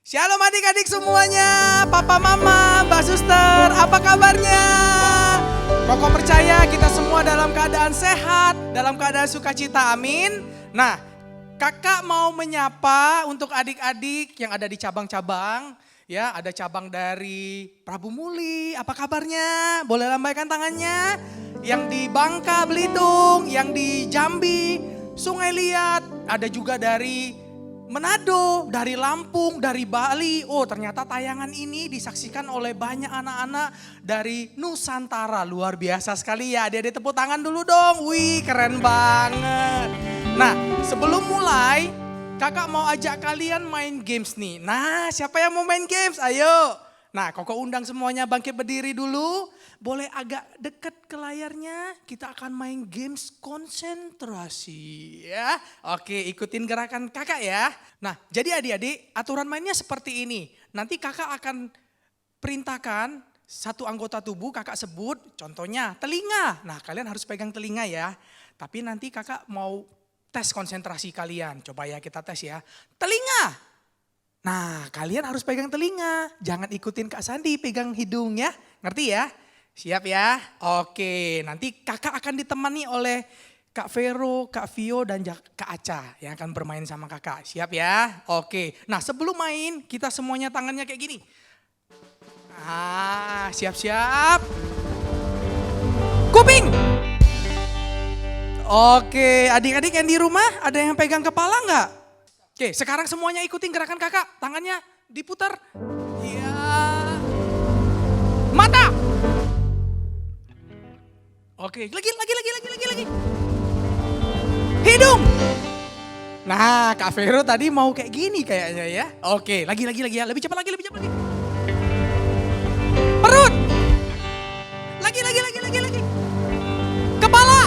Shalom adik-adik semuanya, papa mama, mbak suster, apa kabarnya? Koko percaya kita semua dalam keadaan sehat, dalam keadaan sukacita, amin. Nah, kakak mau menyapa untuk adik-adik yang ada di cabang-cabang. Ya, ada cabang dari Prabu Muli, apa kabarnya? Boleh lambaikan tangannya. Yang di Bangka, Belitung, yang di Jambi, Sungai Liat, ada juga dari Manado, dari Lampung, dari Bali. Oh, ternyata tayangan ini disaksikan oleh banyak anak-anak dari Nusantara. Luar biasa sekali ya. Adik-adik tepuk tangan dulu dong. Wih, keren banget. Nah, sebelum mulai, kakak mau ajak kalian main games nih. Nah, siapa yang mau main games? Ayo. Nah, Koko undang semuanya bangkit berdiri dulu. Boleh agak dekat ke layarnya, kita akan main games konsentrasi ya. Oke, ikutin gerakan kakak ya. Nah, jadi adik-adik aturan mainnya seperti ini. Nanti kakak akan perintahkan satu anggota tubuh kakak sebut, contohnya telinga. Nah, kalian harus pegang telinga ya. Tapi nanti kakak mau tes konsentrasi kalian. Coba ya kita tes ya. Telinga. Nah, kalian harus pegang telinga. Jangan ikutin Kak Sandi, pegang hidung ya. Ngerti ya? Siap ya? Oke, nanti kakak akan ditemani oleh Kak Vero, Kak Vio, dan Kak Aca yang akan bermain sama kakak. Siap ya? Oke, nah sebelum main kita semuanya tangannya kayak gini. Siap-siap. Kuping. Oke, adik-adik yang di rumah ada yang pegang kepala nggak? Oke, sekarang semuanya ikutin gerakan kakak. Tangannya diputar. Iya. Mata. Oke, lagi. Hidung. Nah, Kak Vero tadi mau kayak gini kayaknya ya. Oke, lagi ya. Lebih cepat lagi. Perut. Lagi. Kepala.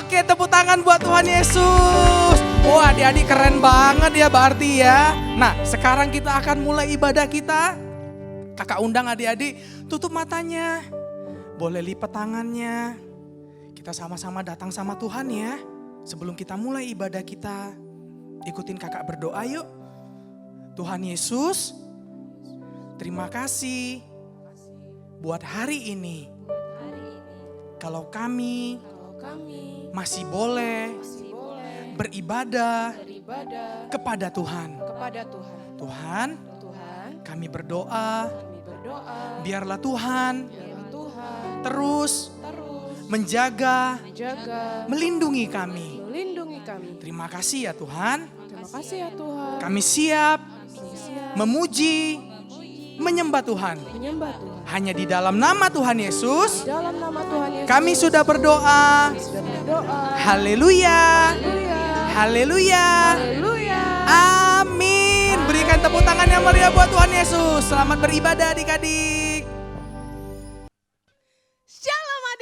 Oke, tepuk tangan buat Tuhan Yesus. Wah, adik-adik keren banget ya berarti ya. Nah, sekarang kita akan mulai ibadah kita. Kakak undang adik-adik tutup matanya. Boleh lipat tangannya. Kita sama-sama datang sama Tuhan ya. Sebelum kita mulai ibadah kita, ikutin kakak berdoa yuk. Tuhan Yesus, terima kasih buat hari ini. Kalau kami masih boleh beribadah kepada Tuhan. Tuhan, kami berdoa, biarlah Tuhan terus menjaga, melindungi kami. Terima kasih ya Tuhan. Kami siap memuji, menyembah Tuhan. Hanya di dalam nama Tuhan Yesus, kami sudah berdoa. Haleluya. Amin. Berikan tepuk tangan yang meriah buat Tuhan Yesus. Selamat beribadah adik-adik.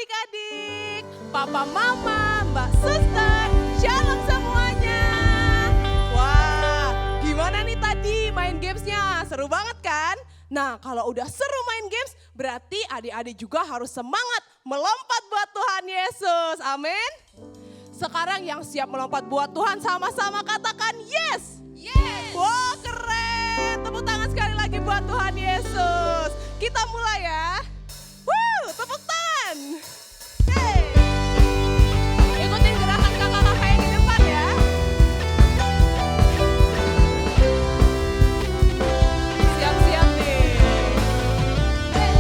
Adik-adik, papa mama, mbak suster, shalom semuanya. Wah, gimana nih tadi main gamesnya? Seru banget kan? Nah, kalau udah seru main games, berarti adik-adik juga harus semangat melompat buat Tuhan Yesus. Amin. Sekarang yang siap melompat buat Tuhan sama-sama katakan yes. Yes. Wah, keren. Tepuk tangan sekali lagi buat Tuhan Yesus. Kita mulai ya. Tepuk tangan. Hey. Ikutin gerakan kakak-kakak yang di depan ya. Siap-siap nih. Hey.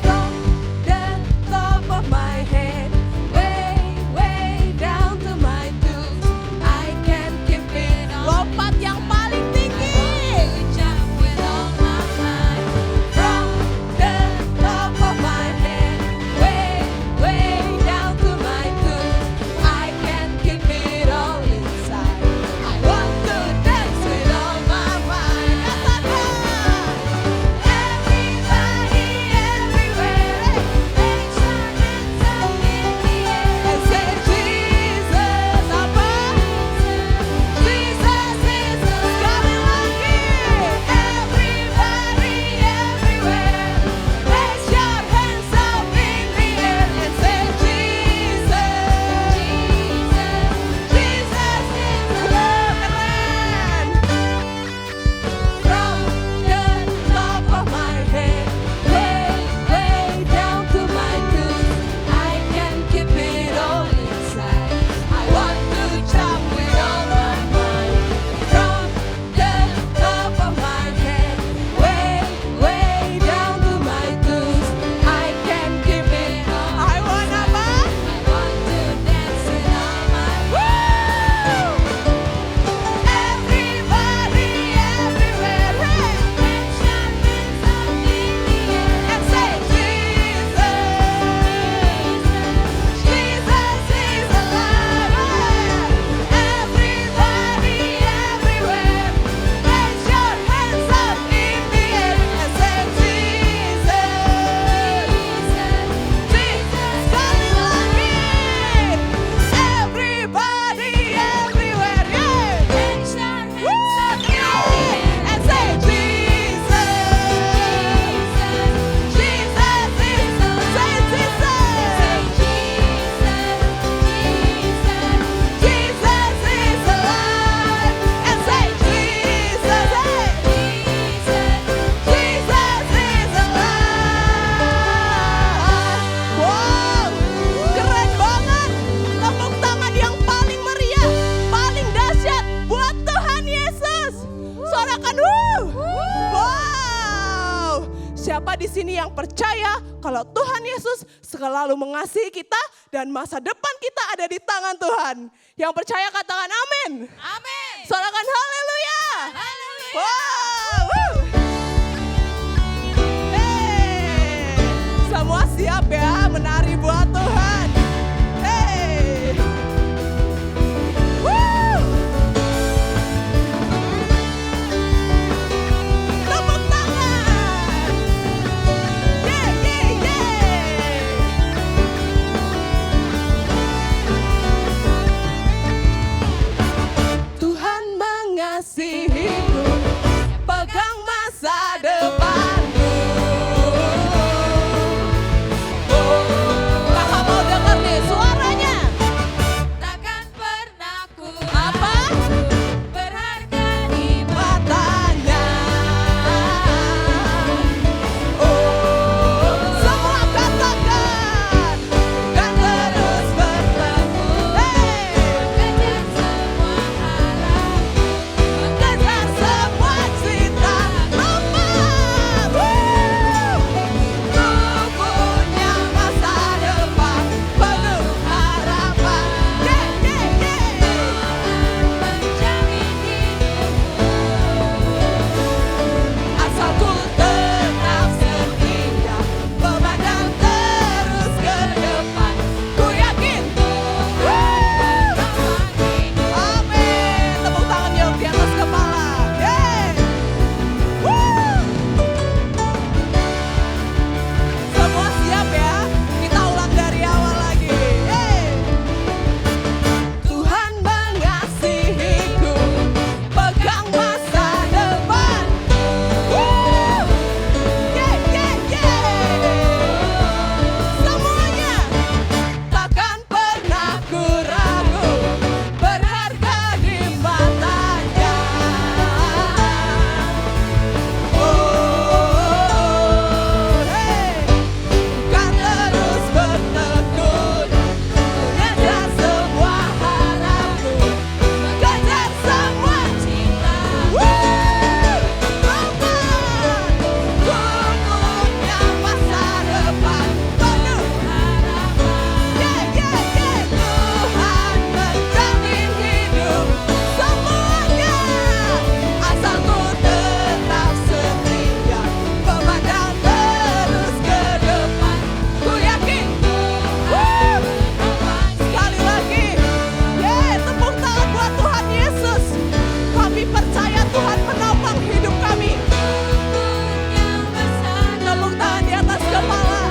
From the top of my head, way down to my toes, I can keep it on. Lompat yang paling tinggi. From suarakan wuh. Wow. Siapa di sini yang percaya kalau Tuhan Yesus selalu mengasihi kita dan masa depan kita ada di tangan Tuhan? Yang percaya katakan amin. Amin. Suarakan haleluya. Haleluya. Wow. Hey. Semua siap ya menari buat Tuhan. Hey. Woo. Tepuk tangan. Yeah, yeah, yeah. Tuhan mengasihiku, pegang masa depanku. Kakak mau denger nih suaranya. Takkan pernah ku Apa? berharga di Matanya. Oh, semua katakan, kan terus bertekun. Hey. kejar semua harap. Kejar semua cita lompat. Ku punya masa depan penuh harapan. Yeah, yeah, yeah. Menjamin hidupku. Asal ku tetap setia, memandang terus ke depan. Ku yakin. Amin. Tepuk tangan yuk di atas kepala. Yeay. Woo. Semua siap ya? Kita ulang dari awal lagi. Yeay. Tuhan mengasihiku, pegang masa depan. Woo. Yeah, yeah, yeah. Semuanya takkan pernah ku ragu, berharga di matanya. Oh, hey. Kan terus bertekun, mengejar semua harapku, mengejar semua cinta. Ku punya masa depan penuh harapan. Yeah, yeah, yeah. Tuhan menjamin hidup semuanya. Asal ku tetap setia, memandang terus ke depan. Ku yakin. Sekali lagi. Yeah, tepuk tangan buat Tuhan Yesus. Kami percaya Tuhan menopang hidup kami. Yang besar Tepuk tangan di atas kepala.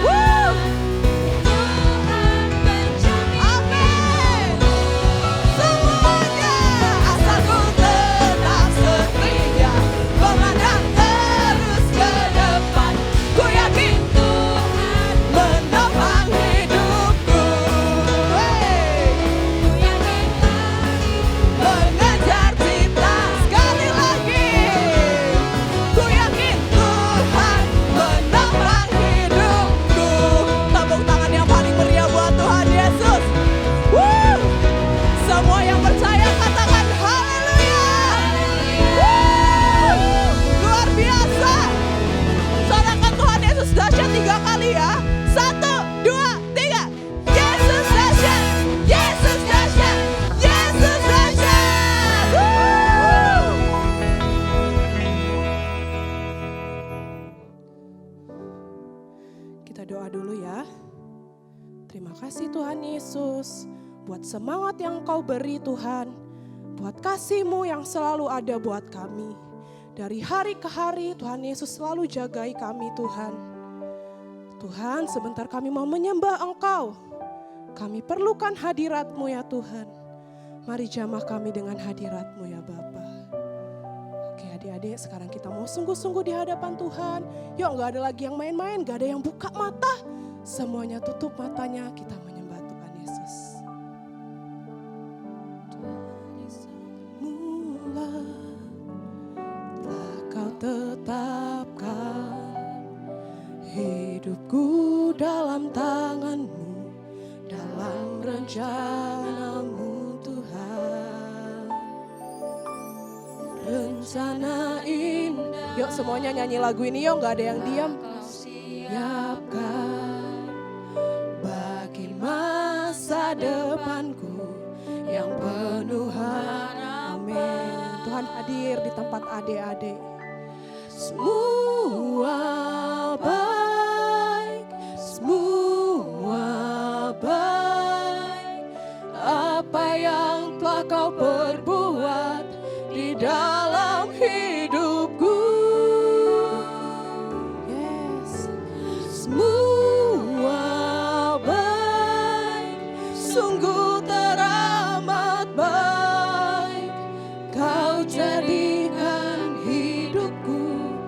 Woo. Tuhan menjamin. Amin. Semuanya asal ku tetap setia, memandang terus ke depan. Ku yakin Tuhan menopang hidupku. Hey. Mengejar cita sekali lagi. Ku yakin Tuhan menopang hidupku. Tepuk tangan yang paling meriah buat Tuhan Yesus. Woo. Semua yang percaya katakan haleluya. Woo. Luar biasa. Sorakan Tuhan Yesus dahsyat 3 kali ya. 1, 2, 3. Yesus dahsyat. Yesus dahsyat. Yesus dahsyat. Woo. Kita doa dulu ya. Terima kasih Tuhan Yesus buat semangat yang Kau beri Tuhan. Buat kasih-Mu yang selalu ada buat kami. Dari hari ke hari Tuhan Yesus selalu jagai kami Tuhan. Tuhan, sebentar kami mau menyembah Engkau. Kami perlukan hadirat-Mu ya Tuhan. Mari jamah kami dengan hadirat-Mu ya Bapa. Oke adik-adik, sekarang kita mau sungguh-sungguh di hadapan Tuhan. Yuk, gak ada lagi yang main-main, gak ada yang buka mata. Semuanya tutup matanya, kita menyembah Tuhan Yesus. Mula telah Kau tetapkan hidupku dalam tangan-Mu, dalam rencana-Mu Tuhan. rencanain. Yuk semuanya nyanyi lagu ini yuk, gak ada yang diam. Siapkan bagi masa depanku yang penuh harapan. Tuhan hadir di tempat adik-adik. Semua baik, semua baik. Apa yang telah kau perbuat di dalam hidupku. Yes. Semua baik, sungguh teramat baik. Kau jadikan hidupku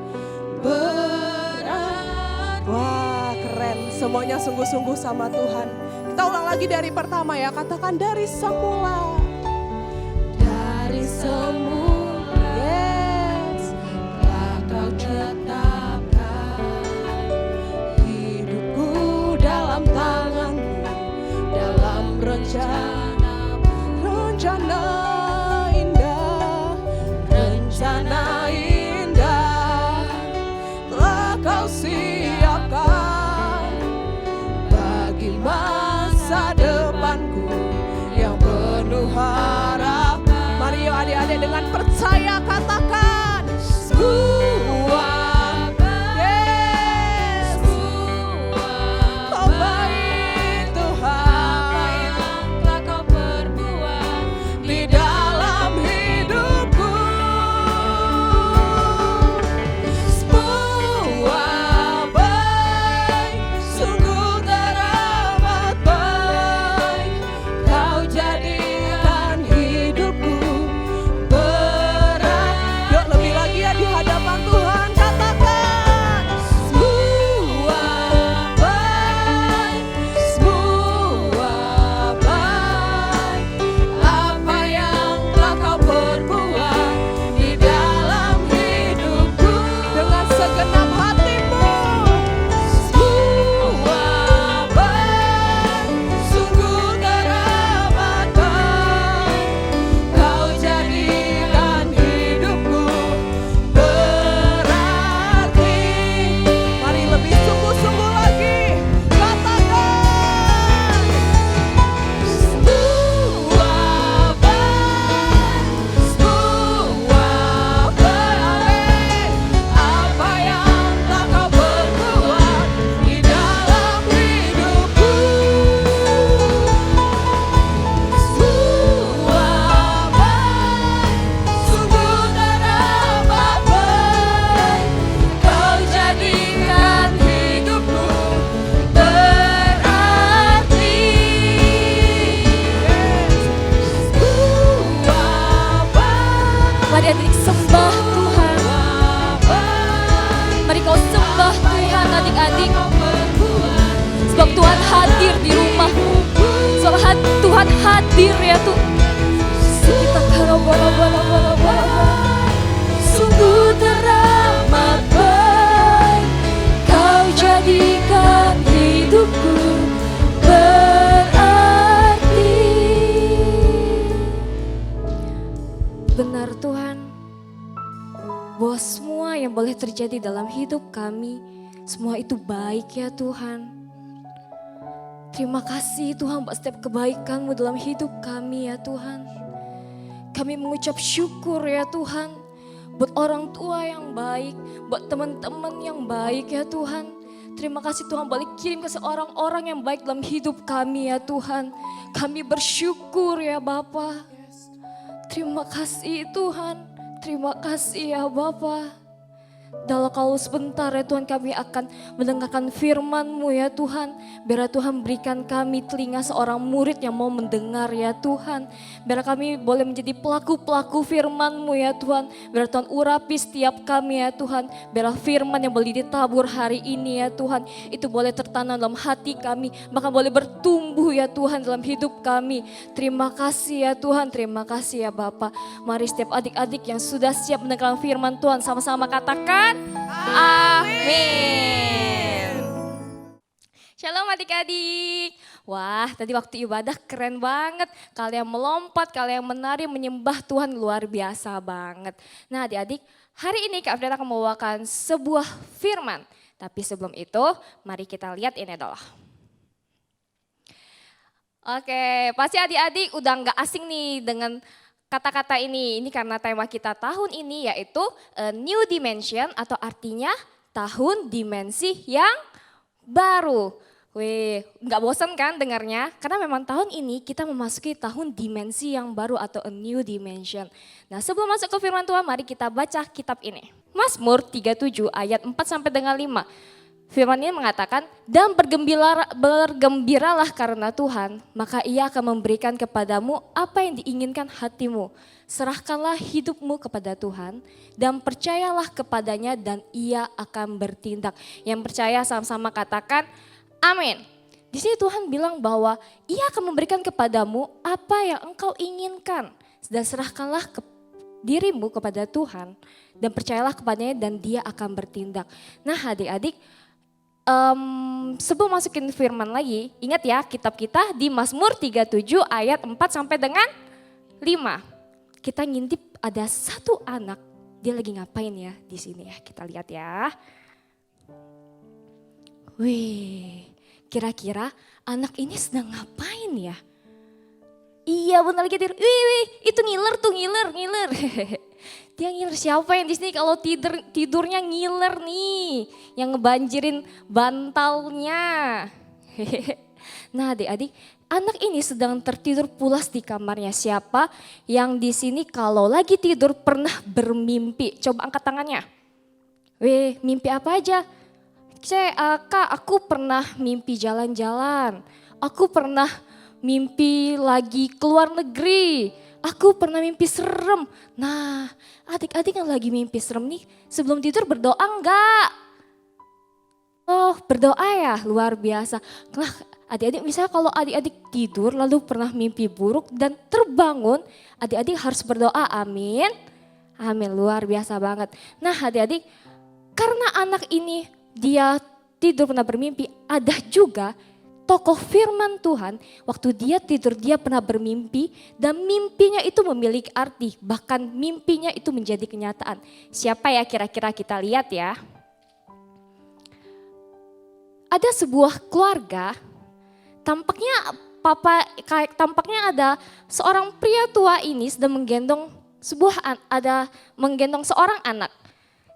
berat. Wah keren, semuanya sungguh-sungguh sama Tuhan. Kita ulang lagi dari pertama ya, katakan dari semula. Dari semula, yes, telah kau tetapkan hidupku dalam tanganmu, dalam rencana indah, rencana indah telah kau siapkan bagi masa depanku yang penuh harapan. Mari yuk adik-adik dengan percaya katakan semua yes, kau baik Tuhan, telah kau perbuat di dalam hidupku. Semua baik, sungguh teramat baik. Kau jadikan hidupku berat. Yuk lebih lagi ya di hadapan Tuhan katakan semua baik, semua baik. Apa yang telah kau perbuat di dalam hidupku dengan segenap hatimu. Semua baik, sungguh teramat baik. Kau jadikan hidupku berarti. Mari lebih sungguh-sungguh lagi katakan semua baik, semua baik. Apa yang telah kau perbuat di dalam hidupku. Semua baik, sungguh teramat baik. Kau jadikan hidupku berarti. Semua baik, Mari adik sembah Tuhan. Mari kau sembah Tuhan adik-adik. Sebab Tuhan hadir di rumahmu. Sebab Tuhan hadir ya Tuhan. Kita sungguh teramat baik. Kau jadikan hidupku berarti. Benar Tuhan, bahwa semua yang boleh terjadi dalam hidup kami, semua itu baik ya Tuhan. Terima kasih Tuhan buat setiap kebaikan-Mu dalam hidup kami ya Tuhan. Kami mengucap syukur ya Tuhan, buat orang tua yang baik, buat teman-teman yang baik ya Tuhan. Terima kasih Tuhan boleh kirim ke seorang-orang yang baik dalam hidup kami ya Tuhan. Kami bersyukur ya Bapa. Terima kasih Tuhan, terima kasih ya Bapa. Dalam kalau sebentar ya Tuhan kami akan mendengarkan firman-Mu ya Tuhan. Biar Tuhan berikan kami telinga seorang murid yang mau mendengar ya Tuhan. Biar kami boleh menjadi pelaku-pelaku firman-Mu ya Tuhan. Biar Tuhan urapi setiap kami ya Tuhan. Biar firman yang boleh ditabur hari ini ya Tuhan. Itu boleh tertanam dalam hati kami. Maka boleh bertumbuh ya Tuhan dalam hidup kami. Terima kasih ya Tuhan, terima kasih ya Bapa. Mari setiap adik-adik yang sudah siap mendengarkan firman Tuhan sama-sama katakan. Amin. Shalom adik-adik. Wah, tadi waktu ibadah keren banget. Kalian melompat, kalian menari, menyembah Tuhan luar biasa banget. Nah adik-adik, hari ini Kak Frida akan membawakan sebuah firman. Tapi sebelum itu, mari kita lihat ini adalah. Oke, pasti adik-adik udah nggak asing nih dengan kata-kata ini. Ini karena tema kita tahun ini yaitu a new dimension atau artinya tahun dimensi yang baru. Wih, nggak bosan kan dengarnya? Karena memang tahun ini kita memasuki tahun dimensi yang baru atau a new dimension. Nah sebelum masuk ke firman Tuhan, mari kita baca kitab ini. Mazmur 37 ayat 4 sampai dengan 5. Firman ini mengatakan, dan bergembiralah karena Tuhan, maka ia akan memberikan kepadamu apa yang diinginkan hatimu. Serahkanlah hidupmu kepada Tuhan dan percayalah kepadanya dan ia akan bertindak. Yang percaya sama-sama katakan, amin. Di sini Tuhan bilang bahwa ia akan memberikan kepadamu apa yang engkau inginkan. Dan serahkanlah dirimu kepada Tuhan dan percayalah kepadanya dan dia akan bertindak. Nah adik-adik, sebelum masukin firman lagi, ingat ya kitab kita di Mazmur 37 ayat 4 sampai dengan 5. Kita ngintip ada satu anak, dia lagi ngapain ya di sini ya, kita lihat ya. Wih, kira-kira anak ini sedang ngapain ya? Iya benar lagi tidur. Wih, itu ngiler tuh, ngiler. Dia ngiler, siapa yang di sini kalau tidurnya ngiler nih, yang ngebanjirin bantalnya. Nah adik-adik, anak ini sedang tertidur pulas di kamarnya. Siapa yang di sini kalau lagi tidur pernah bermimpi? Coba angkat tangannya. Wih, mimpi apa aja? Kak, aku pernah mimpi jalan-jalan. Aku pernah mimpi lagi keluar negeri. Aku pernah mimpi serem. Nah, adik-adik yang lagi mimpi serem nih, sebelum tidur berdoa enggak? Oh, berdoa ya, luar biasa. Nah, adik-adik misalnya kalau adik-adik tidur lalu pernah mimpi buruk dan terbangun, adik-adik harus berdoa, amin. Amin, luar biasa banget. Nah adik-adik, karena anak ini dia tidur pernah bermimpi, ada juga tokoh firman Tuhan waktu dia tidur dia pernah bermimpi dan mimpinya itu memiliki arti, bahkan mimpinya itu menjadi kenyataan. Siapa ya kira-kira, kita lihat ya. Ada sebuah keluarga, tampaknya ada seorang pria tua ini sedang menggendong seorang anak.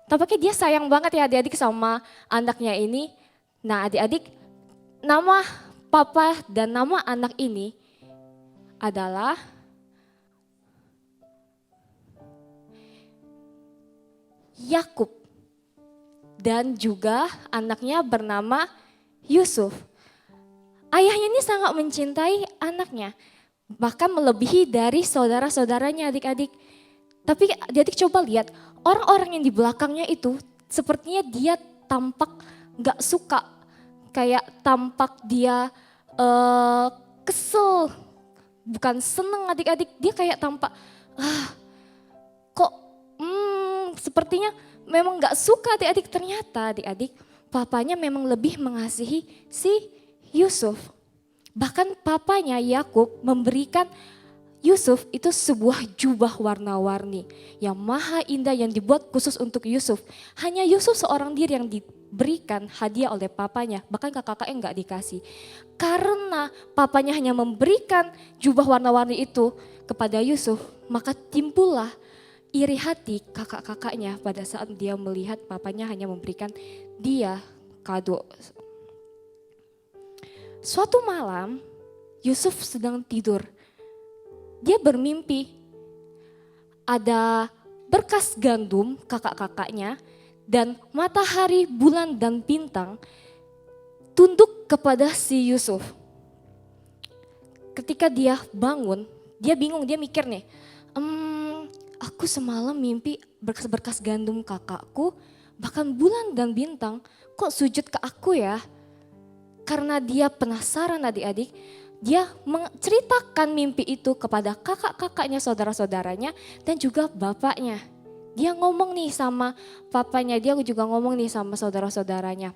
Tampaknya dia sayang banget ya adik-adik sama anaknya ini. Nah adik-adik, nama papa dan nama anak ini adalah Yakub. Dan juga anaknya bernama Yusuf. Ayahnya ini sangat mencintai anaknya. Bahkan melebihi dari saudara-saudaranya adik-adik. Tapi adik-adik coba lihat, orang-orang yang di belakangnya itu sepertinya dia tampak gak suka. Kayak tampak dia kesel, bukan seneng adik-adik. Dia kayak tampak, sepertinya memang gak suka adik-adik. Ternyata adik-adik, papanya memang lebih mengasihi si Yusuf. Bahkan papanya Yakub memberikan Yusuf itu sebuah jubah warna-warni yang maha indah yang dibuat khusus untuk Yusuf. Hanya Yusuf seorang diri yang diberikan hadiah oleh papanya, bahkan kakak-kakaknya enggak dikasih. Karena papanya hanya memberikan jubah warna-warni itu kepada Yusuf, maka timbullah iri hati kakak-kakaknya pada saat dia melihat papanya hanya memberikan dia kado. Suatu malam Yusuf sedang tidur. Dia bermimpi ada berkas gandum kakak-kakaknya dan matahari, bulan dan bintang tunduk kepada si Yusuf. Ketika dia bangun, dia bingung, dia mikir nih, aku semalam mimpi berkas-berkas gandum kakakku, bahkan bulan dan bintang kok sujud ke aku ya. Karena dia penasaran adik-adik, dia menceritakan mimpi itu kepada kakak-kakaknya, saudara-saudaranya dan juga bapaknya. Dia ngomong nih sama papanya, dia juga ngomong nih sama saudara-saudaranya.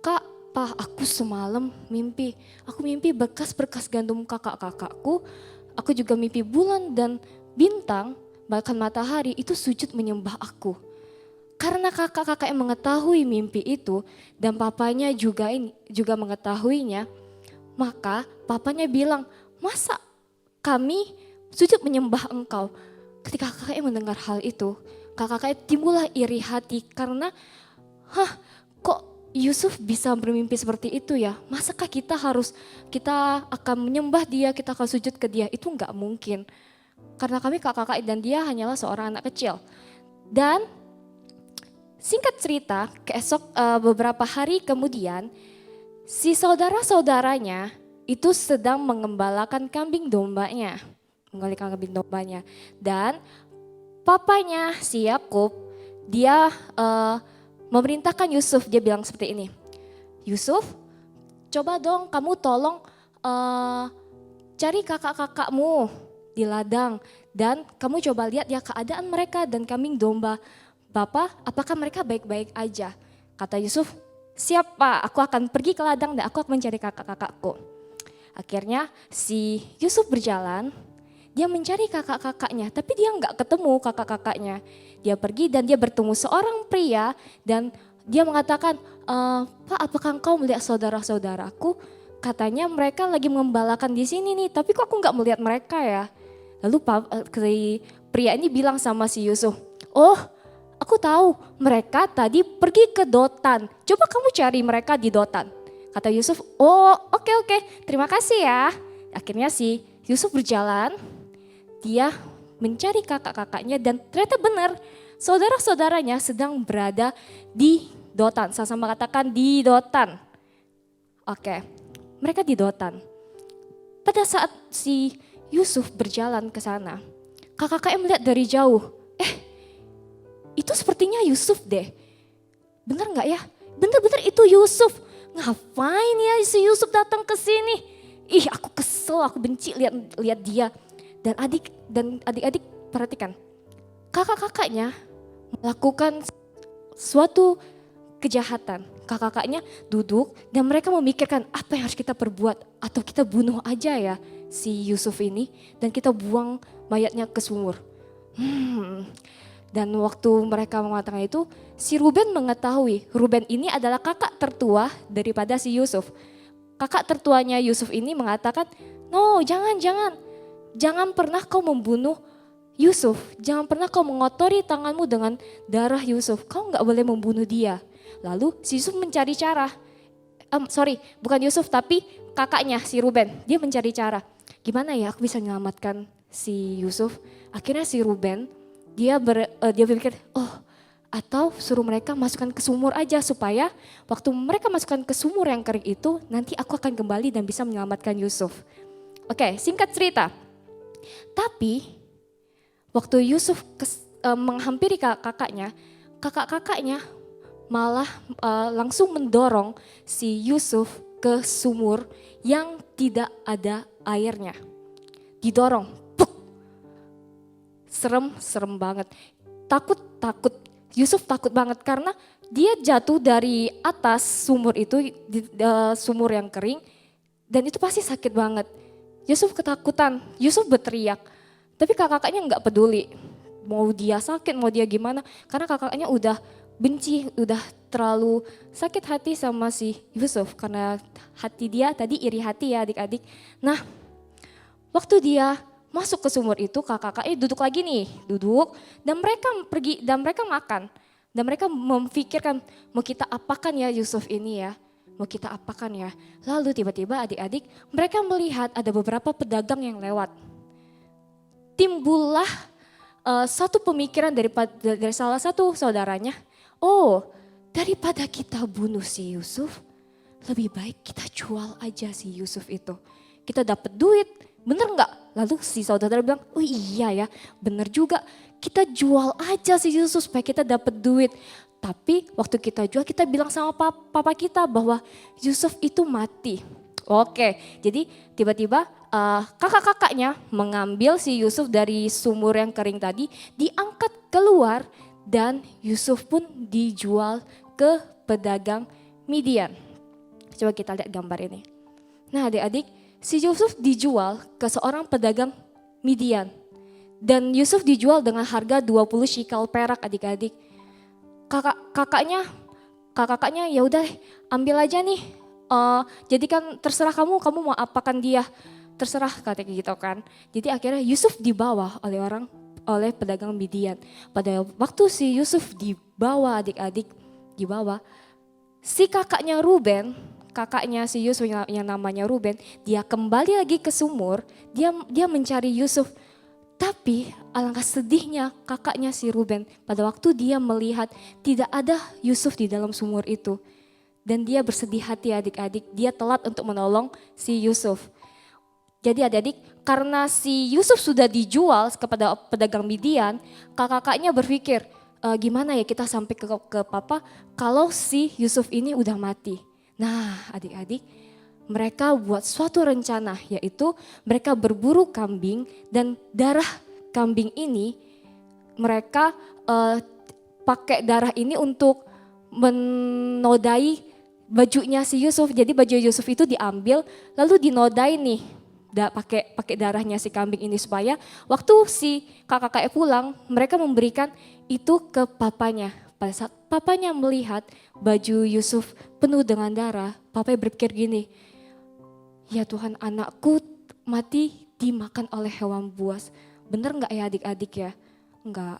Kak, Pa, aku semalam mimpi. Aku mimpi berkas-berkas gandum kakak-kakakku. Aku juga mimpi bulan dan bintang, bahkan matahari itu sujud menyembah aku. Karena kakak-kakak yang mengetahui mimpi itu dan papanya juga mengetahuinya, maka papanya bilang, masa kami sujud menyembah engkau? Ketika kakaknya mendengar hal itu, kakaknya timbullah iri hati karena, kok Yusuf bisa bermimpi seperti itu ya? Masakah kita akan menyembah dia, kita akan sujud ke dia? Itu enggak mungkin. Karena kami kakak-kakak dan dia hanyalah seorang anak kecil. Dan singkat cerita, beberapa hari kemudian, si saudara-saudaranya itu sedang mengembalakan kambing dombanya. Dan papanya si Yakub, dia memerintahkan Yusuf, dia bilang seperti ini. Yusuf, coba dong kamu tolong cari kakak-kakakmu di ladang. Dan kamu coba lihat ya keadaan mereka dan kambing domba Bapak, apakah mereka baik-baik aja? Kata Yusuf, siap Pak, aku akan pergi ke ladang dan aku akan mencari kakak-kakakku. Akhirnya si Yusuf berjalan, dia mencari kakak-kakaknya, tapi dia nggak ketemu kakak-kakaknya. Dia pergi dan dia bertemu seorang pria dan dia mengatakan, Pak, apakah engkau melihat saudara-saudaraku? Katanya mereka lagi mengembalakan di sini nih, tapi kok aku nggak melihat mereka ya? Lalu pria ini bilang sama si Yusuf, oh, aku tahu mereka tadi pergi ke Dotan. Coba kamu cari mereka di Dotan. Kata Yusuf, oh oke, terima kasih ya. Akhirnya si Yusuf berjalan, dia mencari kakak-kakaknya dan ternyata benar saudara-saudaranya sedang berada di Dotan. Sama-sama katakan di Dotan. Oke, mereka di Dotan. Pada saat si Yusuf berjalan ke sana, kakak-kakaknya melihat dari jauh, itu sepertinya Yusuf deh. Bener gak ya? Bener-bener itu Yusuf. Ngapain ya si Yusuf datang ke sini? Ih, aku kesel, aku benci lihat dia. Dan adik-adik perhatikan. Kakak-kakaknya melakukan suatu kejahatan. Kakak-kakaknya duduk dan mereka memikirkan apa yang harus kita perbuat. Atau kita bunuh aja ya si Yusuf ini dan kita buang mayatnya ke sumur. Dan waktu mereka mengatakan itu, si Ruben mengetahui, Ruben ini adalah kakak tertua daripada si Yusuf. Kakak tertuanya Yusuf ini mengatakan, no jangan pernah kau membunuh Yusuf. Jangan pernah kau mengotori tanganmu dengan darah Yusuf. Kau gak boleh membunuh dia. Lalu si Yusuf mencari cara. Bukan Yusuf tapi kakaknya si Ruben. Dia mencari cara. Gimana ya aku bisa menyelamatkan si Yusuf. Akhirnya si Ruben dia berpikir, atau suruh mereka masukkan ke sumur aja supaya waktu mereka masukkan ke sumur yang kering itu nanti aku akan kembali dan bisa menyelamatkan Yusuf. Oke, singkat cerita. Tapi waktu Yusuf menghampiri kakak-kakaknya malah langsung mendorong si Yusuf ke sumur yang tidak ada airnya. Didorong, serem banget. Takut. Yusuf takut banget karena dia jatuh dari atas sumur itu, sumur yang kering, dan itu pasti sakit banget. Yusuf ketakutan, Yusuf berteriak, tapi kakaknya nggak peduli. Mau dia sakit, mau dia gimana, karena kakaknya udah benci, udah terlalu sakit hati sama si Yusuf. Karena hati dia tadi iri hati ya adik-adik. Nah, waktu dia masuk ke sumur itu kakak-kakaknya duduk dan mereka pergi dan mereka makan. Dan mereka memikirkan mau kita apakan ya Yusuf ini ya, mau kita apakan ya. Lalu tiba-tiba adik-adik mereka melihat ada beberapa pedagang yang lewat. Timbullah satu pemikiran dari salah satu saudaranya, daripada kita bunuh si Yusuf, lebih baik kita jual aja si Yusuf itu. Kita dapat duit. Bener nggak? Lalu si saudara bilang, oh iya ya bener juga, kita jual aja si Yusuf supaya kita dapat duit. Tapi waktu kita jual kita bilang sama papa kita bahwa Yusuf itu mati. Oke, jadi tiba-tiba kakak-kakaknya mengambil si Yusuf dari sumur yang kering tadi, diangkat keluar dan Yusuf pun dijual ke pedagang Midian. Coba kita lihat gambar ini. Nah adik-adik, si Yusuf dijual ke seorang pedagang Midian. Dan Yusuf dijual dengan harga 20 shikal perak adik-adik. Kakaknya ya udah ambil aja nih. Jadikan terserah kamu mau apakan dia. Terserah katanya gitu kan. Jadi akhirnya Yusuf dibawa oleh pedagang Midian. Pada waktu si Yusuf dibawa adik-adik, si kakaknya Ruben, kakaknya si Yusuf yang namanya Ruben, dia kembali lagi ke sumur, dia mencari Yusuf. Tapi alangkah sedihnya kakaknya si Ruben pada waktu dia melihat tidak ada Yusuf di dalam sumur itu. Dan dia bersedih hati adik-adik, dia telat untuk menolong si Yusuf. Jadi adik-adik, karena si Yusuf sudah dijual kepada pedagang Midian, kakaknya berpikir, gimana ya kita sampai ke papa kalau si Yusuf ini udah mati. Nah adik-adik, mereka buat suatu rencana, yaitu mereka berburu kambing dan darah kambing ini mereka pakai darah ini untuk menodai bajunya si Yusuf. Jadi baju Yusuf itu diambil lalu dinodai nih, pakai darahnya si kambing ini supaya waktu si kakak pulang mereka memberikan itu ke papanya. Pada saat papanya melihat baju Yusuf penuh dengan darah, papanya berpikir gini, ya Tuhan, anakku mati dimakan oleh hewan buas. Bener gak ya adik-adik ya? Enggak.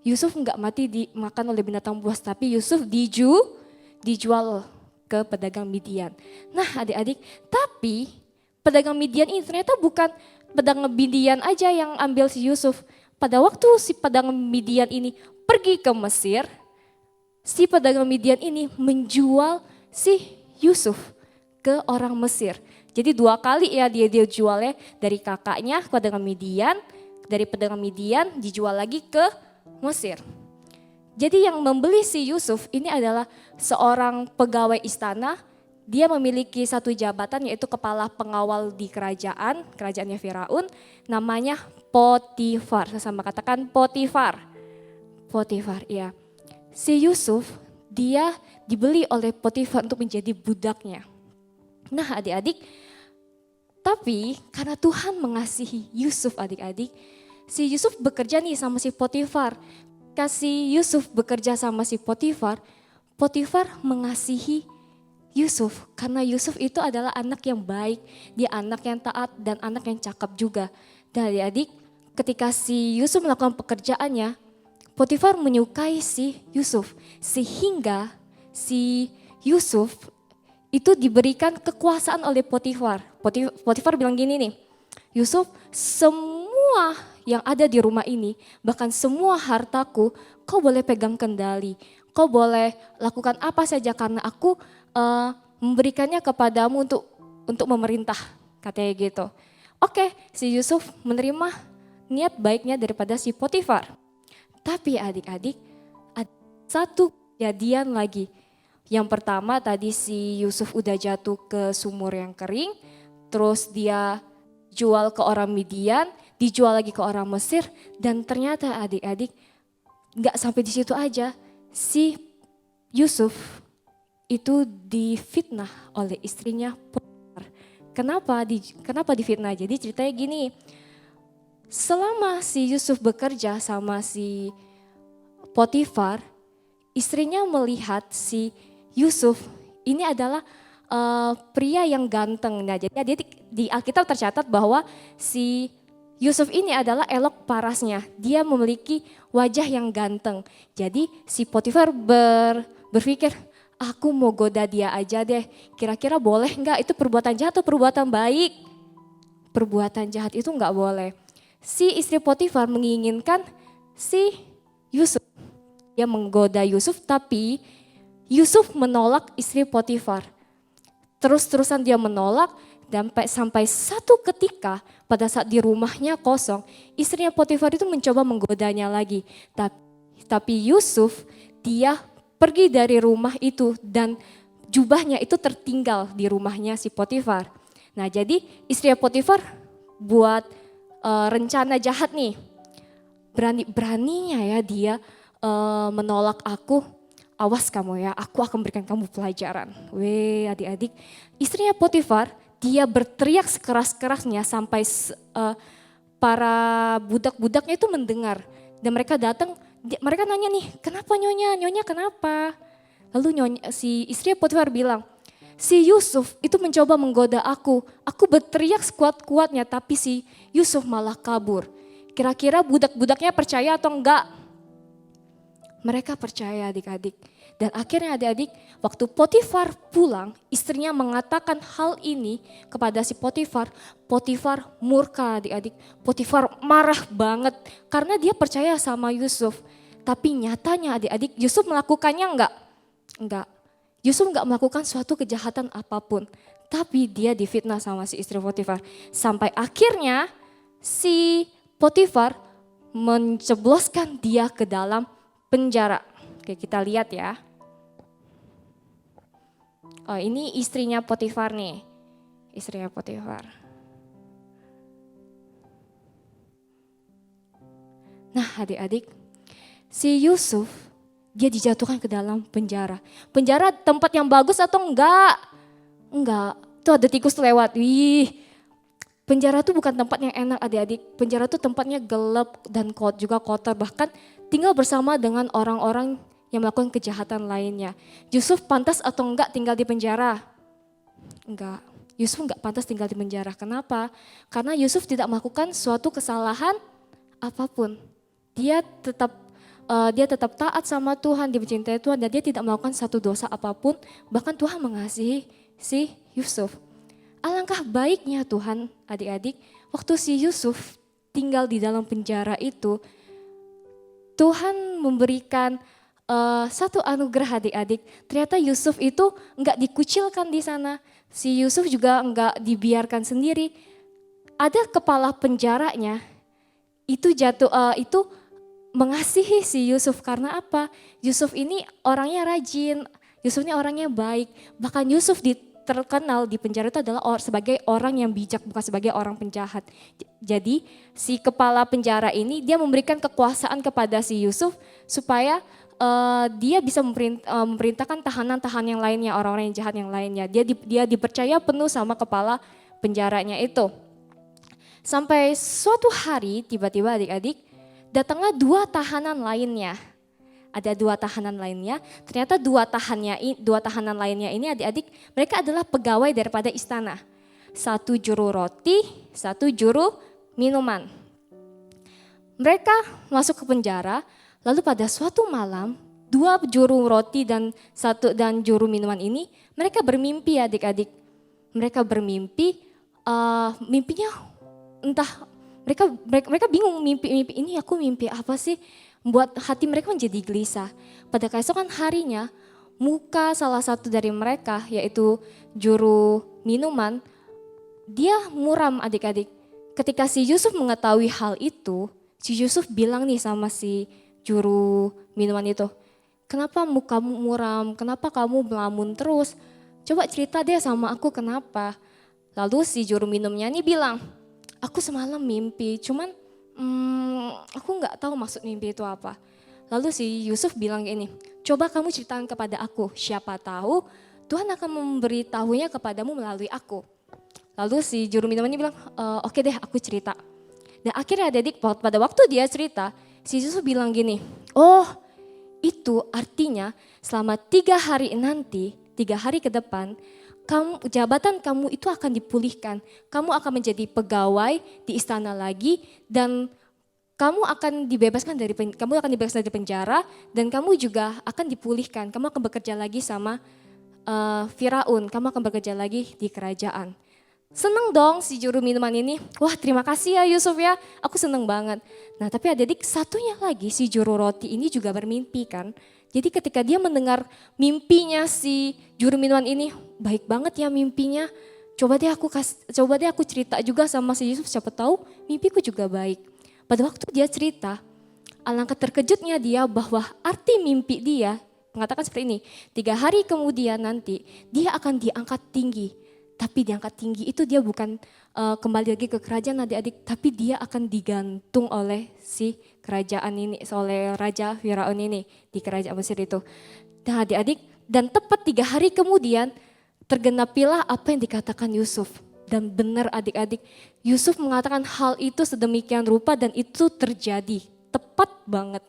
Yusuf enggak mati dimakan oleh binatang buas, tapi Yusuf dijual ke pedagang Midian. Nah adik-adik, tapi pedagang Midian ini ternyata bukan pedagang Midian aja yang ambil si Yusuf. Pada waktu si pedagang Midian ini pergi ke Mesir, si pedagang Midian ini menjual si Yusuf ke orang Mesir. Jadi 2 kali ya dia jualnya, dari kakaknya ke pedagang Midian, dari pedagang Midian dijual lagi ke Mesir. Jadi yang membeli si Yusuf ini adalah seorang pegawai istana. Dia memiliki satu jabatan yaitu kepala pengawal di kerajaannya Firaun, namanya Potifar. Sama katakan Potifar. Potifar, ya. Si Yusuf dia dibeli oleh Potifar untuk menjadi budaknya. Nah adik-adik, tapi karena Tuhan mengasihi Yusuf adik-adik, si Yusuf bekerja nih sama si Potifar. Kasih Yusuf bekerja sama si Potifar, Potifar mengasihi Yusuf karena Yusuf itu adalah anak yang baik, dia anak yang taat dan anak yang cakap juga. Dan adik-adik, ketika si Yusuf melakukan pekerjaannya, Potifar menyukai si Yusuf sehingga si Yusuf itu diberikan kekuasaan oleh Potifar. Potifar bilang gini nih, Yusuf, semua yang ada di rumah ini, bahkan semua hartaku, kau boleh pegang kendali. Kau boleh lakukan apa saja karena aku memberikannya kepadamu untuk memerintah, katanya gitu. Oke, si Yusuf menerima niat baiknya daripada si Potifar. Tapi adik-adik, ada satu kejadian lagi. Yang pertama tadi si Yusuf udah jatuh ke sumur yang kering, terus dia jual ke orang Midian, dijual lagi ke orang Mesir, dan ternyata adik-adik gak sampai di situ aja, si Yusuf itu difitnah oleh istrinya Potifar. Kenapa difitnah? Jadi ceritanya gini, selama si Yusuf bekerja sama si Potifar, istrinya melihat si Yusuf ini adalah pria yang ganteng. Nah, jadi di Alkitab tercatat bahwa si Yusuf ini adalah elok parasnya. Dia memiliki wajah yang ganteng. Jadi si Potifar berpikir, aku mau goda dia aja deh. Kira-kira boleh enggak? Itu perbuatan jahat atau perbuatan baik? Perbuatan jahat itu enggak boleh. Si istri Potifar menginginkan si Yusuf. Dia menggoda Yusuf, tapi Yusuf menolak istri Potifar. Terus-terusan dia menolak dan sampai satu ketika pada saat di rumahnya kosong, istrinya Potifar itu mencoba menggodanya lagi. Tapi Yusuf dia pergi dari rumah itu dan jubahnya itu tertinggal di rumahnya si Potifar. Nah jadi istrinya Potifar buat rencana jahat nih. Berani-beraninya ya dia menolak aku awas kamu ya, aku akan berikan kamu pelajaran. Weh adik-adik, istrinya Potifar, dia berteriak sekeras-kerasnya sampai para budak-budaknya itu mendengar. Dan mereka datang, mereka nanya nih, kenapa nyonya, nyonya kenapa? Lalu si istri Potifar bilang, si Yusuf itu mencoba menggoda aku berteriak sekuat-kuatnya tapi si Yusuf malah kabur. Kira-kira budak-budaknya percaya atau enggak? Mereka percaya adik-adik. Dan akhirnya adik-adik, waktu Potifar pulang, istrinya mengatakan hal ini kepada si Potifar. Potifar murka adik-adik. Potifar marah banget karena dia percaya sama Yusuf. Tapi nyatanya adik-adik, Yusuf melakukannya enggak? Enggak. Yusuf enggak melakukan suatu kejahatan apapun. Tapi dia difitnah sama si istri Potifar. Sampai akhirnya si Potifar mencebloskan dia ke dalam penjara. Oke, kita lihat ya. Oh, ini istrinya Potifar nih. Istrinya Potifar. Nah, adik-adik, si Yusuf dia dijatuhkan ke dalam penjara. Penjara tempat yang bagus atau enggak? Enggak. Tuh ada tikus lewat. Wih. Penjara tuh bukan tempat yang enak adik-adik. Penjara tuh tempatnya gelap dan juga kotor. Bahkan tinggal bersama dengan orang-orang yang melakukan kejahatan lainnya. Yusuf pantas atau enggak tinggal di penjara? Enggak. Yusuf enggak pantas tinggal di penjara. Kenapa? Karena Yusuf tidak melakukan suatu kesalahan apapun. Dia tetap taat sama Tuhan, dia mencintai Tuhan dan dia tidak melakukan satu dosa apapun. Bahkan Tuhan mengasihi si Yusuf. Alangkah baiknya Tuhan adik-adik, waktu si Yusuf tinggal di dalam penjara itu, Tuhan memberikan satu anugerah adik-adik. Ternyata Yusuf itu enggak dikucilkan di sana. Si Yusuf juga enggak dibiarkan sendiri. Ada kepala penjaranya itu itu mengasihi si Yusuf karena apa? Yusuf ini orangnya rajin, Yusuf ini orangnya baik. Bahkan Yusuf terkenal di penjara itu adalah sebagai orang yang bijak, bukan sebagai orang penjahat. Jadi si kepala penjara ini dia memberikan kekuasaan kepada si Yusuf supaya dia bisa memerintahkan tahanan-tahanan yang lainnya, orang-orang yang jahat yang lainnya. Dia dipercaya penuh sama kepala penjaranya itu. Sampai suatu hari tiba-tiba adik-adik datanglah dua tahanan lainnya. Ada dua tahanan lainnya, ternyata dua tahanan lainnya ini adik-adik mereka adalah pegawai daripada istana. Satu juru roti, satu juru minuman. Mereka masuk ke penjara, lalu pada suatu malam dua juru roti dan juru minuman ini mereka bermimpi adik-adik. Mereka bermimpi, mimpinya entah mereka bingung mimpi ini aku mimpi apa sih? Membuat hati mereka menjadi gelisah. Pada keesokan harinya, muka salah satu dari mereka yaitu juru minuman, dia muram adik-adik. Ketika si Yusuf mengetahui hal itu, si Yusuf bilang nih sama si juru minuman itu, kenapa mukamu muram, kenapa kamu melamun terus? Coba cerita deh sama aku kenapa. Lalu si juru minumnya nih bilang, aku semalam mimpi, cuman aku nggak tahu maksud mimpi itu apa. Lalu si Yusuf bilang gini, coba kamu ceritakan kepada aku, siapa tahu Tuhan akan memberitahunya kepadamu melalui aku. Lalu si juru minuman ini bilang, oke deh aku cerita. Dan akhirnya adik pada waktu dia cerita, si Yusuf bilang gini, oh itu artinya selama 3 hari nanti, 3 hari ke depan, jabatan kamu itu akan dipulihkan. Kamu akan menjadi pegawai di istana lagi dan kamu akan dibebaskan dari penjara dan kamu juga akan dipulihkan. Kamu akan bekerja lagi sama Firaun. Kamu akan bekerja lagi di kerajaan. Seneng dong si juru minuman ini. Wah terima kasih ya Yusuf ya. Aku seneng banget. Nah tapi adik-adik satunya lagi si juru roti ini juga bermimpi kan. Jadi ketika dia mendengar mimpinya si juru minuman ini, baik banget ya mimpinya. Coba deh aku cerita juga sama si Yusuf, siapa tahu mimpiku juga baik. Pada waktu dia cerita, alangkah terkejutnya dia bahwa arti mimpi dia mengatakan seperti ini. 3 hari kemudian nanti dia akan diangkat tinggi. Tapi diangkat tinggi itu dia bukan kembali lagi ke kerajaan adik-adik, tapi dia akan digantung oleh si kerajaan ini, oleh Raja Firaun ini di kerajaan Mesir itu. Dan adik-adik, dan tepat 3 hari kemudian tergenapilah apa yang dikatakan Yusuf. Dan benar adik-adik, Yusuf mengatakan hal itu sedemikian rupa dan itu terjadi. Tepat banget.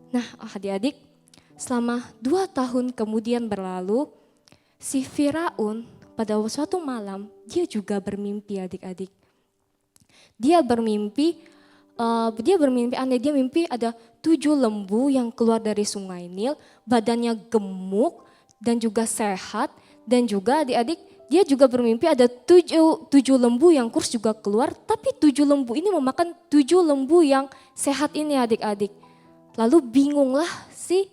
Nah adik-adik, selama 2 tahun kemudian berlalu, si Firaun pada suatu malam dia juga bermimpi adik-adik. Dia bermimpi aneh, dia mimpi ada 7 lembu yang keluar dari sungai Nil, badannya gemuk dan juga sehat. Dan juga adik-adik, dia juga bermimpi ada 7 lembu yang kurus juga keluar, tapi 7 lembu ini memakan 7 lembu yang sehat ini adik-adik. Lalu bingunglah si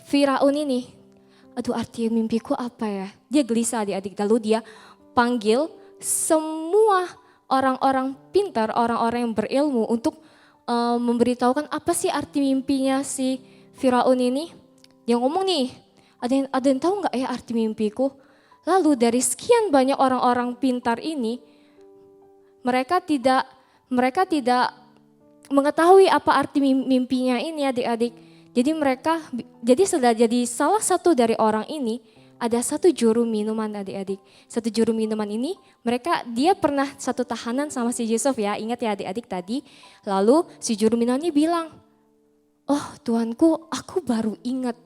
Firaun ini. Aduh, arti mimpiku apa ya? Dia gelisah adik-adik, lalu dia panggil semua orang-orang pintar, orang-orang yang berilmu untuk memberitahukan apa sih arti mimpinya si Firaun ini. Dia ngomong nih, ada yang tahu nggak ya arti mimpiku? Lalu dari sekian banyak orang-orang pintar ini, mereka tidak mengetahui apa arti mimpinya ini adik-adik. Jadi sudah jadi salah satu dari orang ini ada satu juru minuman adik-adik. Satu juru minuman ini dia pernah satu tahanan sama si Yusuf ya, ingat ya adik-adik tadi. Lalu si juru minuman ini bilang, oh Tuanku, aku baru ingat.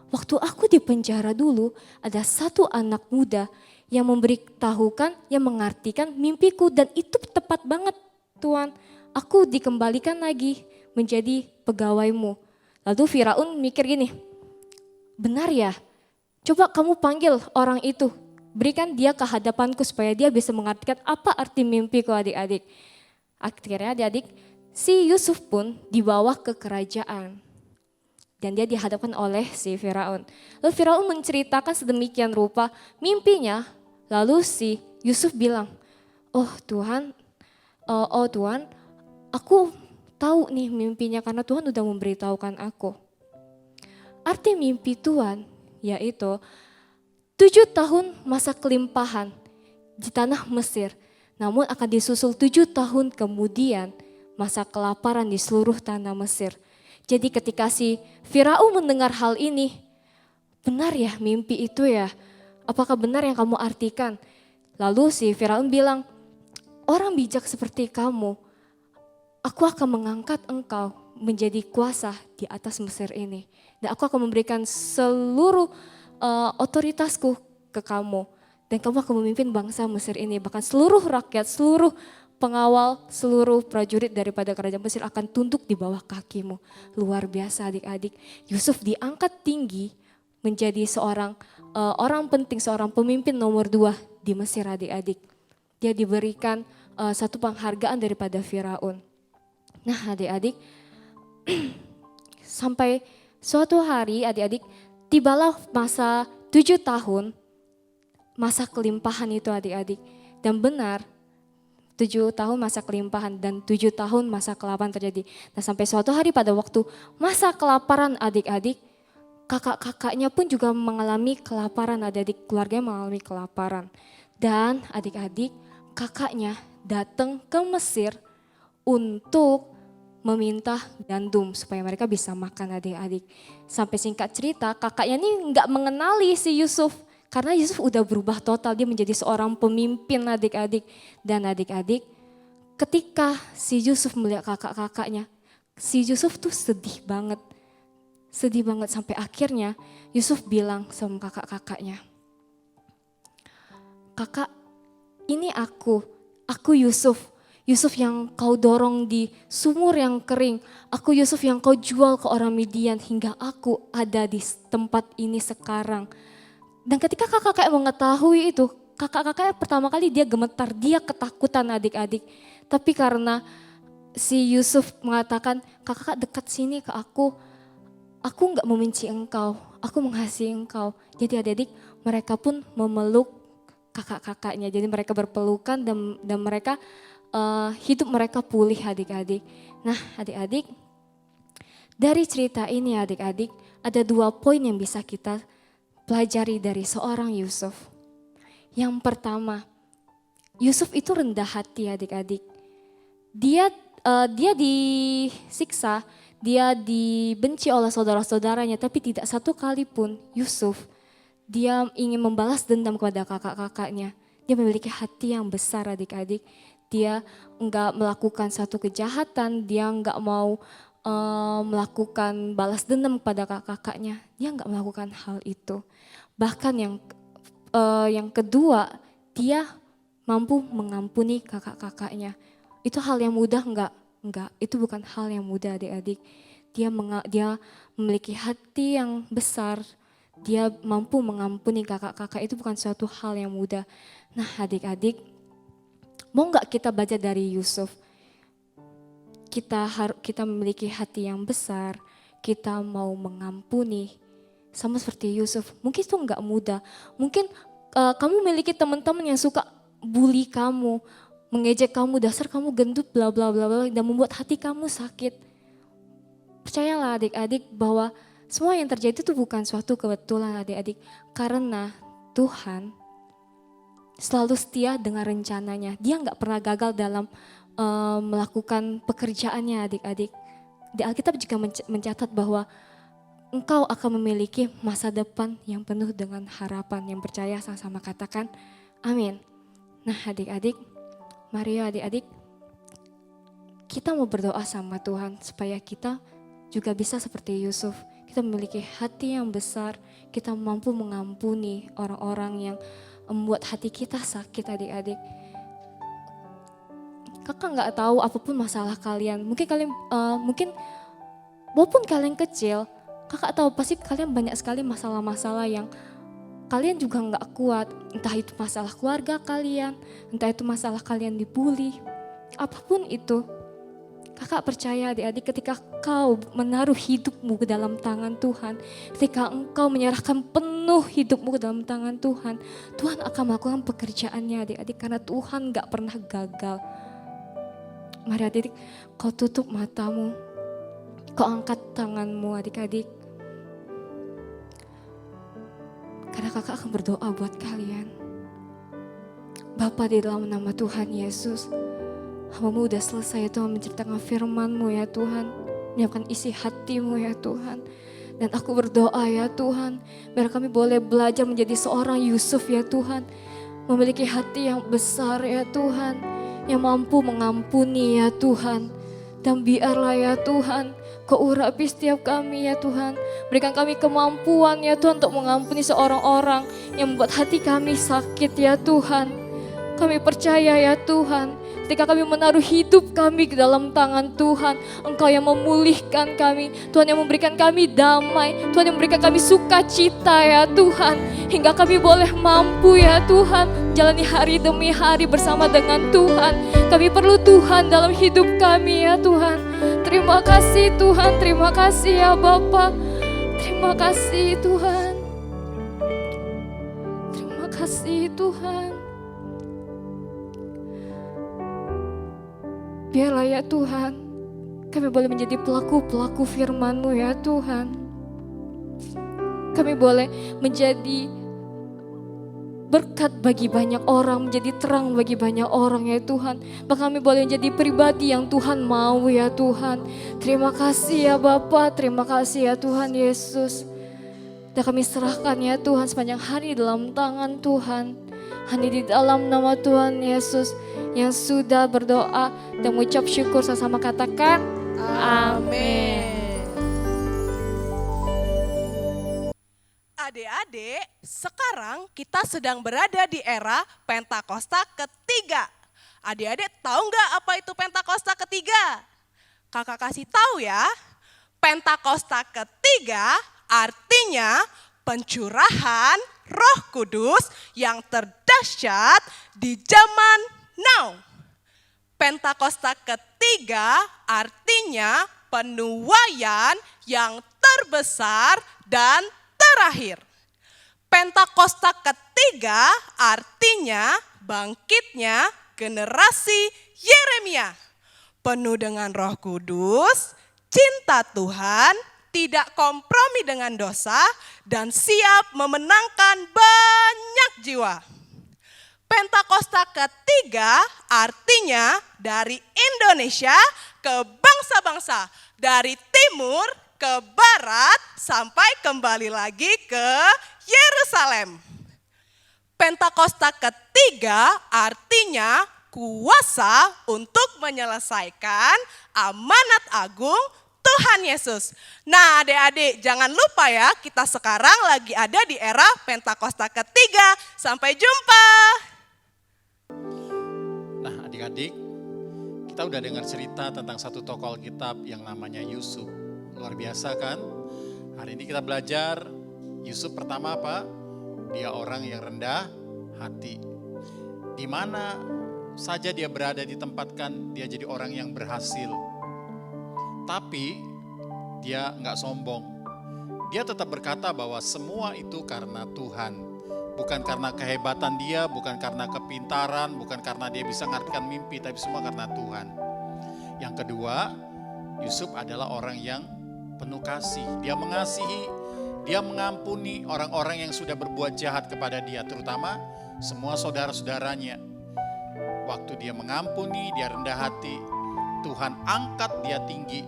Waktu aku di penjara dulu ada satu anak muda yang memberitahukan, yang mengartikan mimpiku dan itu tepat banget Tuan. Aku dikembalikan lagi menjadi pegawaimu. Lalu Firaun mikir gini, benar ya? Coba kamu panggil orang itu, berikan dia ke hadapanku supaya dia bisa mengartikan apa arti mimpiku adik-adik. Akhirnya adik-adik, si Yusuf pun dibawa ke kerajaan. Dan dia dihadapkan oleh si Firaun. Lalu Firaun menceritakan sedemikian rupa mimpinya. Lalu si Yusuf bilang, oh Tuhan, aku tahu nih mimpinya karena Tuhan udah memberitahukan aku. Arti mimpi Tuhan yaitu 7 tahun masa kelimpahan di tanah Mesir. Namun akan disusul 7 tahun kemudian masa kelaparan di seluruh tanah Mesir. Jadi ketika si Firaun mendengar hal ini, benar ya mimpi itu ya? Apakah benar yang kamu artikan? Lalu si Firaun bilang, orang bijak seperti kamu, aku akan mengangkat engkau menjadi kuasa di atas Mesir ini. Dan aku akan memberikan seluruh otoritasku ke kamu. Dan kamu akan memimpin bangsa Mesir ini. Bahkan seluruh rakyat, seluruh pengawal, seluruh prajurit daripada kerajaan Mesir akan tunduk di bawah kakimu. Luar biasa adik-adik. Yusuf diangkat tinggi menjadi seorang orang penting, seorang pemimpin nomor 2 di Mesir adik-adik. Dia diberikan satu penghargaan daripada Firaun. Nah adik-adik, sampai suatu hari adik-adik tibalah masa 7 tahun, masa kelimpahan itu adik-adik. Dan benar, 7 tahun masa kelimpahan dan 7 tahun masa kelaparan terjadi. Nah sampai suatu hari pada waktu masa kelaparan adik-adik, kakak-kakaknya pun juga mengalami kelaparan, adik-adik keluarganya mengalami kelaparan. Dan adik-adik kakaknya datang ke Mesir untuk meminta gandum supaya mereka bisa makan adik-adik. Sampai singkat cerita kakaknya ini nggak mengenali si Yusuf. Karena Yusuf udah berubah total, dia menjadi seorang pemimpin adik-adik. Dan adik-adik ketika si Yusuf melihat kakak-kakaknya, si Yusuf tuh sedih banget. Sedih banget sampai akhirnya Yusuf bilang sama kakak-kakaknya, kakak ini aku Yusuf. Yusuf yang kau dorong di sumur yang kering. Aku Yusuf yang kau jual ke orang Midian hingga aku ada di tempat ini sekarang. Dan ketika kakak-kakak mengetahui itu, kakak-kakak pertama kali dia gemetar, dia ketakutan adik-adik. Tapi karena si Yusuf mengatakan, kakak dekat sini ke aku nggak membenci engkau, aku mengasihi engkau. Jadi adik-adik mereka pun memeluk kakak-kakaknya. Jadi mereka berpelukan dan mereka hidup mereka pulih adik-adik. Nah adik-adik, dari cerita ini adik-adik ada 2 poin yang bisa kita pelajari dari seorang Yusuf. Yang pertama, Yusuf itu rendah hati adik-adik. Dia disiksa, dia dibenci oleh saudara-saudaranya, tapi tidak satu kali pun Yusuf dia ingin membalas dendam kepada kakak-kakaknya. Dia memiliki hati yang besar adik-adik. Dia enggak melakukan satu kejahatan, dia enggak mau melakukan balas dendam kepada kakak-kakaknya. Dia enggak melakukan hal itu. Bahkan yang kedua, dia mampu mengampuni kakak-kakaknya. Itu hal yang mudah enggak? Enggak, itu bukan hal yang mudah adik-adik. Dia memiliki hati yang besar. Dia mampu mengampuni kakak-kakak, itu bukan suatu hal yang mudah. Nah adik-adik, mau enggak kita baca dari Yusuf? Kita memiliki hati yang besar, kita mau mengampuni. Sama seperti Yusuf, mungkin itu enggak mudah. Mungkin kamu memiliki teman-teman yang suka bully kamu, mengejek kamu, dasar kamu gendut, bla bla bla bla, dan membuat hati kamu sakit. Percayalah adik-adik bahwa semua yang terjadi itu bukan suatu kebetulan adik-adik. Karena Tuhan selalu setia dengan rencananya. Dia nggak pernah gagal dalam melakukan pekerjaannya adik-adik. Di Alkitab juga mencatat bahwa engkau akan memiliki masa depan yang penuh dengan harapan. Yang percaya sama-sama katakan amin. Nah adik-adik, mari adik-adik kita mau berdoa sama Tuhan supaya kita juga bisa seperti Yusuf. Kita memiliki hati yang besar, kita mampu mengampuni orang-orang yang membuat hati kita sakit adik-adik. Kakak nggak tahu apapun masalah kalian, mungkin walaupun kalian kecil, kakak tahu pasti kalian banyak sekali masalah-masalah yang kalian juga nggak kuat. Entah itu masalah keluarga kalian, entah itu masalah kalian dibully, apapun itu. Kakak percaya adik-adik ketika kau menaruh hidupmu ke dalam tangan Tuhan, ketika engkau menyerahkan penuh hidupmu ke dalam tangan Tuhan, Tuhan akan melakukan pekerjaannya adik-adik karena Tuhan gak pernah gagal. Mari adik-adik kau tutup matamu, kau angkat tanganmu adik-adik. Karena kakak akan berdoa buat kalian. Bapa di dalam nama Tuhan Yesus, hamba-Mu udah selesai ya Tuhan menceritakan firman-Mu ya Tuhan. Menyiapkan isi hati-Mu ya Tuhan. Dan aku berdoa ya Tuhan, biar kami boleh belajar menjadi seorang Yusuf ya Tuhan. Memiliki hati yang besar ya Tuhan, yang mampu mengampuni ya Tuhan. Dan biarlah ya Tuhan, Kau urapi setiap kami ya Tuhan. Berikan kami kemampuan ya Tuhan untuk mengampuni seorang orang yang membuat hati kami sakit ya Tuhan. Kami percaya ya Tuhan, ketika kami menaruh hidup kami ke dalam tangan Tuhan, Engkau yang memulihkan kami, Tuhan yang memberikan kami damai, Tuhan yang memberikan kami sukacita ya Tuhan. Hingga kami boleh mampu ya Tuhan, jalani hari demi hari bersama dengan Tuhan. Kami perlu Tuhan dalam hidup kami ya Tuhan. Terima kasih Tuhan, terima kasih ya Bapa. Terima kasih Tuhan. Terima kasih Tuhan. Biarlah ya Tuhan, kami boleh menjadi pelaku-pelaku firman-Mu ya Tuhan. Kami boleh menjadi berkat bagi banyak orang, menjadi terang bagi banyak orang ya Tuhan. Bahkan kami boleh menjadi pribadi yang Tuhan mau ya Tuhan. Terima kasih ya Bapa, terima kasih ya Tuhan Yesus. Dan kami serahkan ya Tuhan sepanjang hari dalam tangan Tuhan. Hanya di dalam nama Tuhan Yesus yang sudah berdoa dan mengucap syukur, sama-sama katakan amin. Adik-adik, sekarang kita sedang berada di era Pentakosta ketiga. Adik-adik tahu nggak apa itu Pentakosta ketiga? Kakak kasih tahu ya. Pentakosta ketiga artinya pencurahan Roh Kudus yang terdahsyat di zaman now. Pentakosta ketiga artinya penuaian yang terbesar dan terakhir. Pentakosta ketiga artinya bangkitnya generasi Yeremia. Penuh dengan Roh Kudus, cinta Tuhan, tidak kompromi dengan dosa, dan siap memenangkan banyak jiwa. Pentakosta ketiga artinya dari Indonesia ke bangsa-bangsa, dari timur ke barat sampai kembali lagi ke Yerusalem. Pentakosta ketiga artinya kuasa untuk menyelesaikan amanat agung Tuhan Yesus. Nah adik-adik jangan lupa ya, kita sekarang lagi ada di era Pentakosta ketiga. Sampai jumpa. Nah adik-adik, kita udah dengar cerita tentang satu tokoh Alkitab yang namanya Yusuf. Luar biasa kan? Hari ini kita belajar Yusuf pertama apa? Dia orang yang rendah hati. Di mana saja dia berada ditempatkan, dia jadi orang yang berhasil. Tapi dia nggak sombong. Dia tetap berkata bahwa semua itu karena Tuhan. Bukan karena kehebatan dia, bukan karena kepintaran, bukan karena dia bisa mengartikan mimpi, tapi semua karena Tuhan. Yang kedua, Yusuf adalah orang yang penuh kasih. Dia mengasihi, dia mengampuni orang-orang yang sudah berbuat jahat kepada dia, terutama semua saudara-saudaranya. Waktu dia mengampuni, dia rendah hati, Tuhan angkat dia tinggi.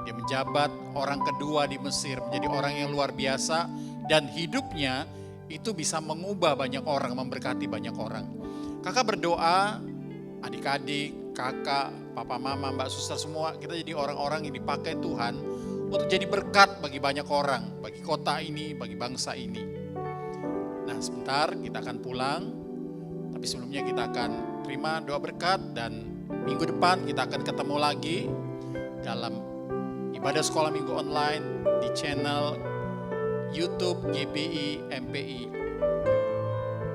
Dia menjabat orang kedua di Mesir, menjadi orang yang luar biasa, dan hidupnya itu bisa mengubah banyak orang, memberkati banyak orang. Kakak berdoa, adik-adik, kakak, papa, mama, mbak, suster semua, kita jadi orang-orang yang dipakai Tuhan untuk jadi berkat bagi banyak orang, bagi kota ini, bagi bangsa ini. Nah sebentar kita akan pulang, tapi sebelumnya kita akan terima doa berkat, dan minggu depan kita akan ketemu lagi dalam ibadah sekolah minggu online di channel YouTube GPI MPI.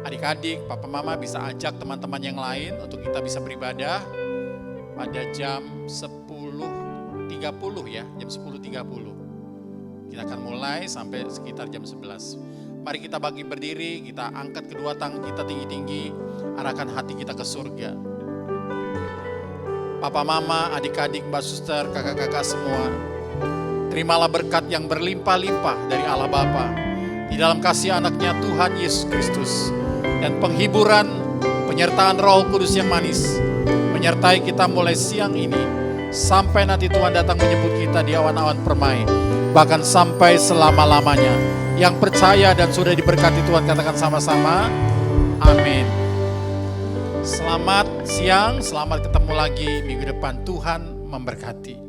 Adik-adik, papa mama bisa ajak teman-teman yang lain untuk kita bisa beribadah pada jam 10.30 ya, jam 10.30. Kita akan mulai sampai sekitar jam 11. Mari kita bagi berdiri, kita angkat kedua tangan kita tinggi-tinggi, arahkan hati kita ke surga. Papa mama, adik-adik, mbak suster, kakak-kakak semua, terimalah berkat yang berlimpah-limpah dari Allah Bapa di dalam kasih anaknya Tuhan Yesus Kristus, dan penghiburan penyertaan Roh Kudus yang manis menyertai kita mulai siang ini sampai nanti Tuhan datang menjemput kita di awan-awan permai, bahkan sampai selama-lamanya. Yang percaya dan sudah diberkati Tuhan katakan sama-sama amin. Selamat siang, selamat ketemu lagi minggu depan. Tuhan memberkati.